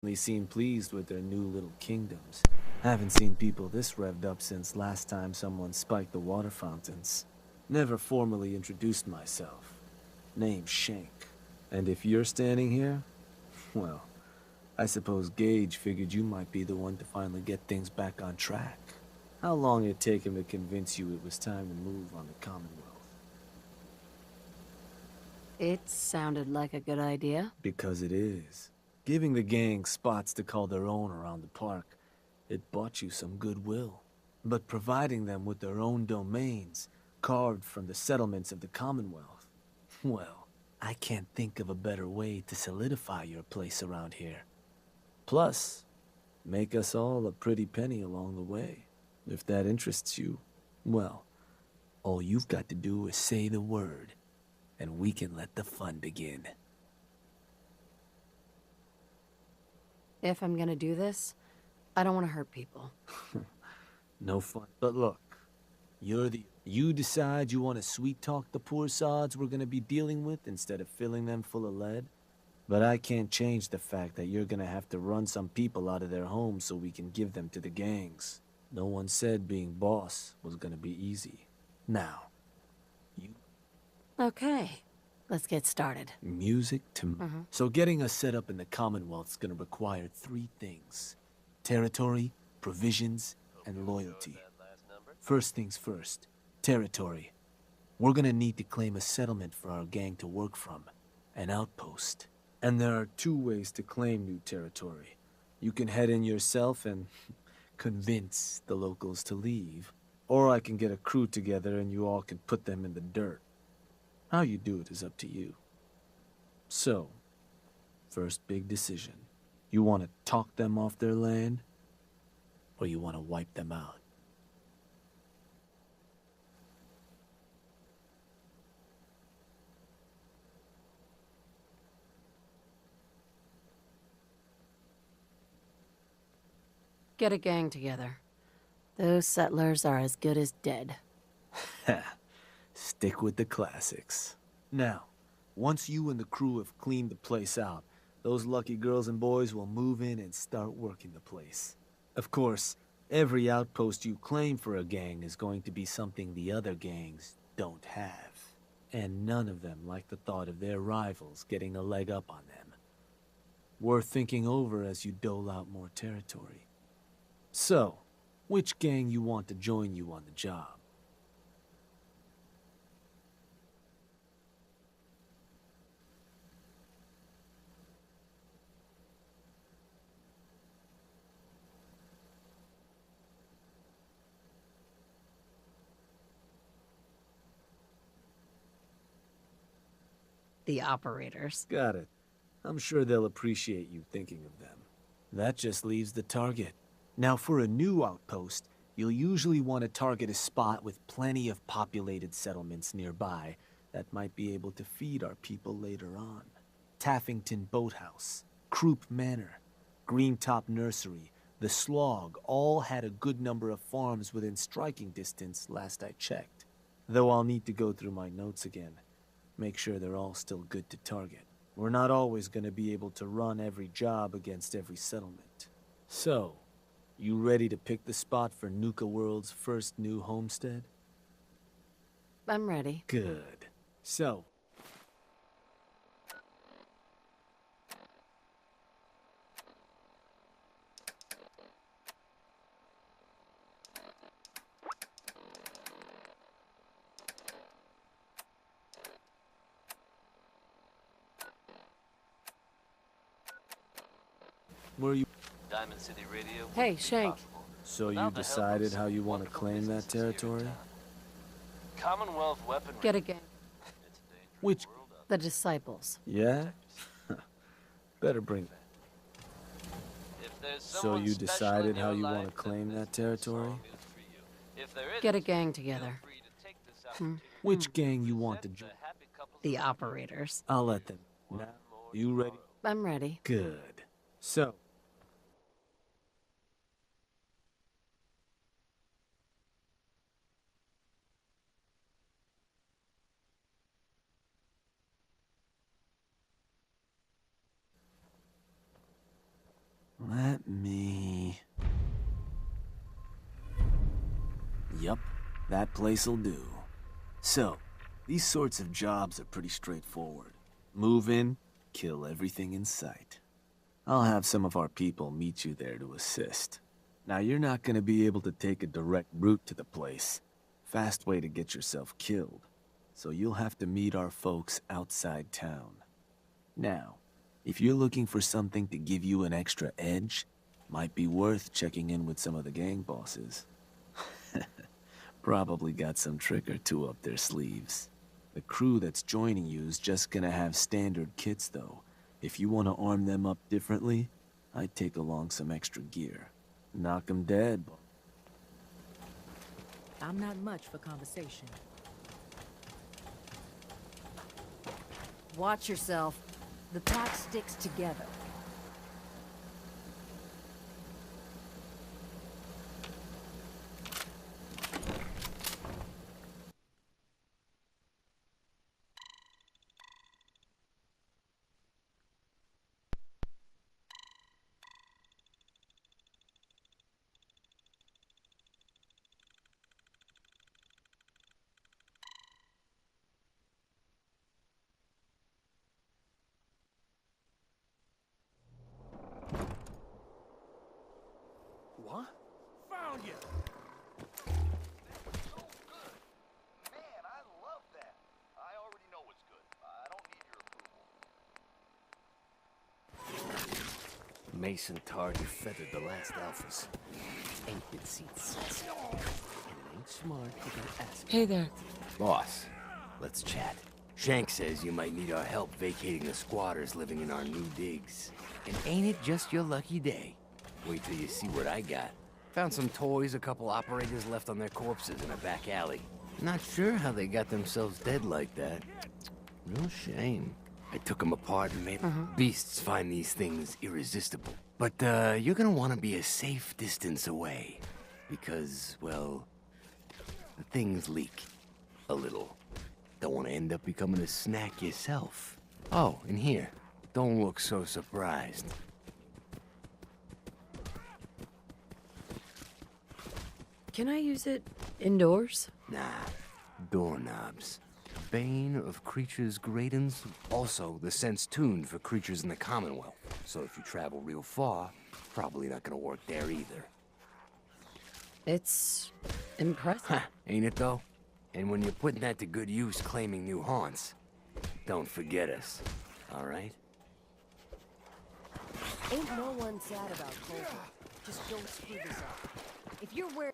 They seem pleased with their new little kingdoms. Haven't seen people this revved up since last time someone spiked the water fountains. Never formally introduced myself. Name's Shank. And if you're standing here, well, I suppose Gage figured you might be the one to finally get things back on track. How long did it take him to convince you it was time to move on the Commonwealth? It sounded like a good idea. Because it is. Giving the gang spots to call their own around the park, it bought you some goodwill. But providing them with their own domains, carved from the settlements of the Commonwealth, well, I can't think of a better way to solidify your place around here. Plus, make us all a pretty penny along the way. If that interests you, well, all you've got to do is say the word, and we can let the fun begin. If I'm gonna do this, I don't want to hurt people. No fun. But look, you decide you want to sweet talk the poor sods we're gonna be dealing with instead of filling them full of lead. But I can't change the fact that you're gonna have to run some people out of their homes so we can give them to the gangs. No one said being boss was gonna be easy. Now, you Okay, let's get started. music to... So getting us set up in the Commonwealth's gonna require three things. Territory, provisions, and loyalty. First things first, territory. We're gonna need to claim a settlement for our gang to work from. An outpost. And there are two ways to claim new territory. You can head in yourself and convince the locals to leave. Or I can get a crew together and you all can put them in the dirt. How you do it is up to you. So, first big decision. You want to talk them off their land? Or you want to wipe them out? Get a gang together. Those settlers are as good as dead. Stick with the classics. Now, once you and the crew have cleaned the place out, those lucky girls and boys will move in and start working the place. Of course, every outpost you claim for a gang is going to be something the other gangs don't have. And none of them like the thought of their rivals getting a leg up on them. Worth thinking over as you dole out more territory. So, which gang you want to join you on the job? The operators. Got it. I'm sure they'll appreciate you thinking of them. That just leaves the target. Now, for a new outpost, you'll usually want to target a spot with plenty of populated settlements nearby that might be able to feed our people later on. Taffington Boathouse, Croup Manor, Greentop Nursery, the Slog all had a good number of farms within striking distance last I checked. Though I'll need to go through my notes again. Make sure they're all still good to target. We're not always going to be able to run every job against every settlement. So, you ready to pick the spot for Nuka World's first new homestead? I'm ready. Good. So, where you... Diamond City Radio. Hey, Shank. So you Without the help of decided how some you want to wonderful claim that businesses here in territory? town. Commonwealth weaponry. Get a gang. It's a dangerous Which... world out The disciples. Yeah? Better bring that. there. If there's So someone you special decided in how your you want life, to then claim that this territory? song is for you. If there Get a isn't, gang feel together. free to take this opportunity Which gang you to want to present join? the happy couples The of operators. I'll let them. Now, you ready? I'm ready. Good. So, Let me... Yup, that place'll do. So, these sorts of jobs are pretty straightforward. Move in, kill everything in sight. I'll have some of our people meet you there to assist. Now, you're not gonna be able to take a direct route to the place. Fast way to get yourself killed. So you'll have to meet our folks outside town. Now, if you're looking for something to give you an extra edge, might be worth checking in with some of the gang bosses. Probably got some trick or two up their sleeves. The crew that's joining you is just gonna have standard kits though. If you want to arm them up differently, I'd take along some extra gear. Knock 'em dead. I'm not much for conversation. Watch yourself. The pack sticks together. What? Found you! So good. Man, I love that. I already know it's good. I don't need your approval. Mason Tardy feathered the last alphas. Ain't been seen since. And it ain't smart to go ask. Hey there. Boss, let's chat. Shank says you might need our help vacating the squatters living in our new digs. And ain't it just your lucky day? Wait till you see what I got. Found some toys a couple operators left on their corpses in a back alley. Not sure how they got themselves dead like that. Real shame. I took them apart and made beasts find these things irresistible. But you're gonna want to be a safe distance away. Because, well, the things leak. A little. Don't want to end up becoming a snack yourself. Oh, and here. Don't look so surprised. Can I use it indoors? Nah, doorknobs. Bane of creatures Gradens. Also, the sense tuned for creatures in the Commonwealth. So if you travel real far, probably not gonna work there either. It's impressive. Ha, ain't it though? And when you're putting that to good use claiming new haunts, don't forget us, alright? Ain't no one sad about Colton. Just don't screw this up. If you're wearing...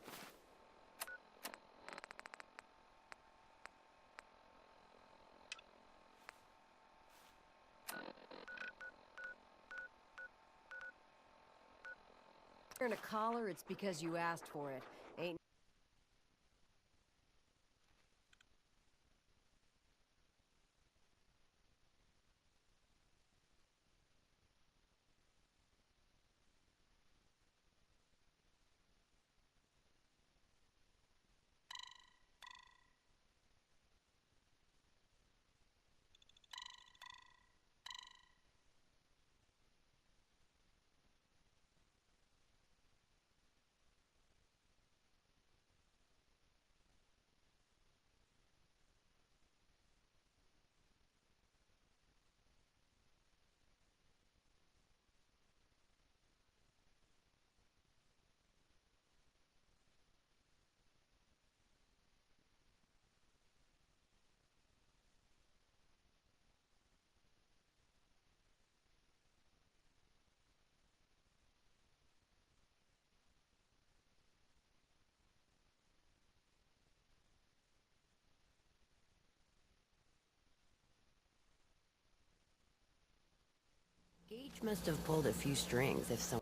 wearing a collar, it's because you asked for it. Ain't... Gage must have pulled a few strings if some...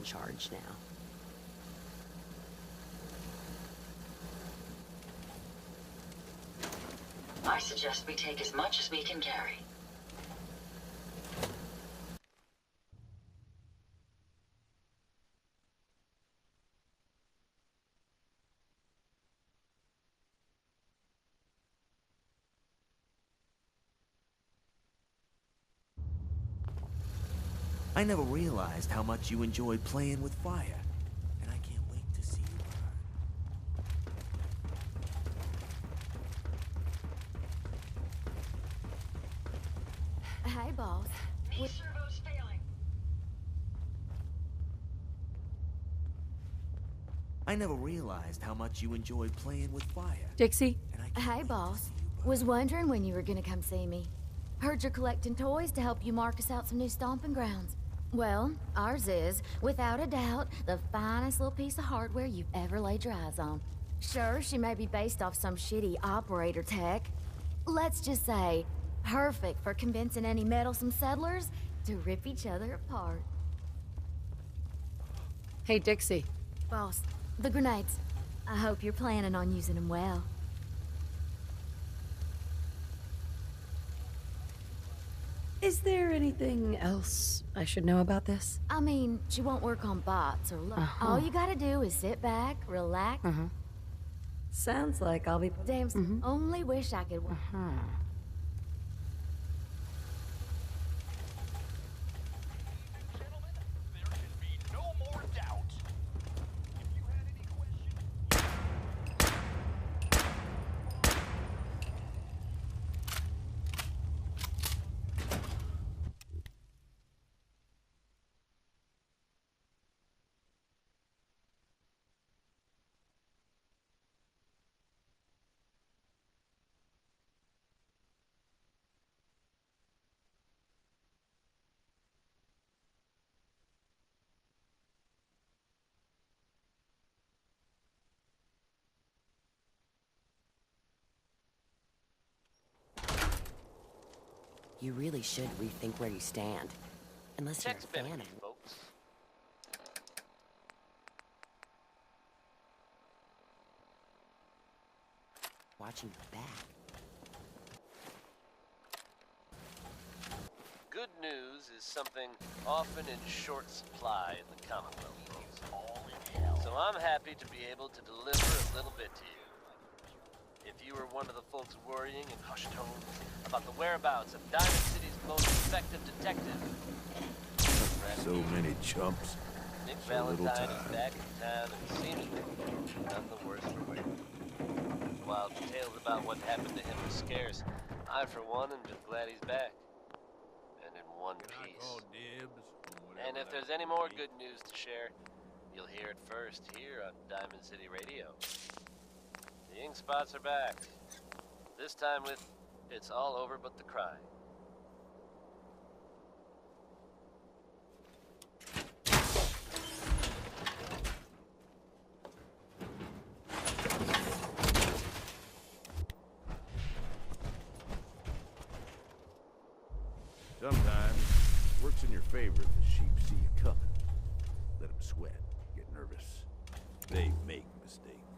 in charge now. I suggest we take as much as we can carry. I never realized how much you enjoy playing with fire, and I can't wait to see you burn. Hey, boss. These servos failing. I never realized how much you enjoy playing with fire. Dixie? And I can't Hey, wait boss. to see you burn. Was wondering when you were gonna come see me. Heard you're collecting toys to help you mark us out some new stomping grounds. Well, ours is, without a doubt, the finest little piece of hardware you've ever laid your eyes on. Sure, she may be based off some shitty operator tech. Let's just say, perfect for convincing any meddlesome settlers to rip each other apart. Hey, Dixie. Boss, the grenades. I hope you're planning on using them well. Is there anything else I should know about this? I mean, she won't work on bots or luck. All you gotta do is sit back, relax. Sounds like I'll be... Damn, only wish I could. Gentlemen, there can be no more doubt. If you had any questions, You really should rethink where you stand. Unless you're Check's a been fan me, of... folks. watching your back. Good news is something often in short supply in the Commonwealth. So I'm happy to be able to deliver a little bit to you. If you were one of the folks worrying in hushed tones about the whereabouts of Diamond City's most effective detective, So many chumps. Nick so little Valentine is time. back in town and seemingly none the worse for wear. While details about what happened to him are scarce, I for one am just glad he's back. And in one piece. And if there's any more good news to share, you'll hear it first here on Diamond City Radio. The ink spots are back. This time with It's All Over But the Crime. Sometimes it works in your favor if the sheep see you coming. Let them sweat, get nervous. They make mistakes.